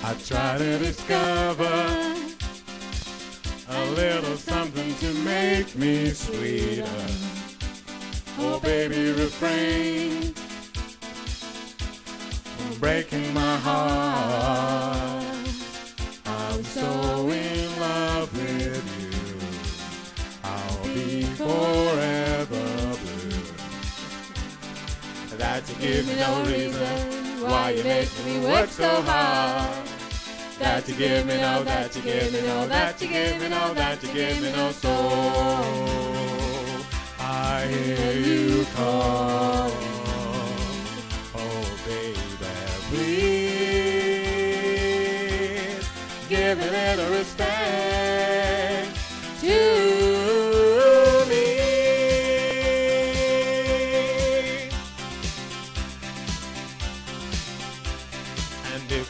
I try to discover a little something to make me sweeter. Oh, baby, refrain from breaking my heart. I'm so in love with you. I'll be forever blue. That you give me no reason why you make me work so hard. That you give me no, that you give me no, that you give me no, that you give me no soul. I hear you call. Oh, baby, please give a little respect to me. And if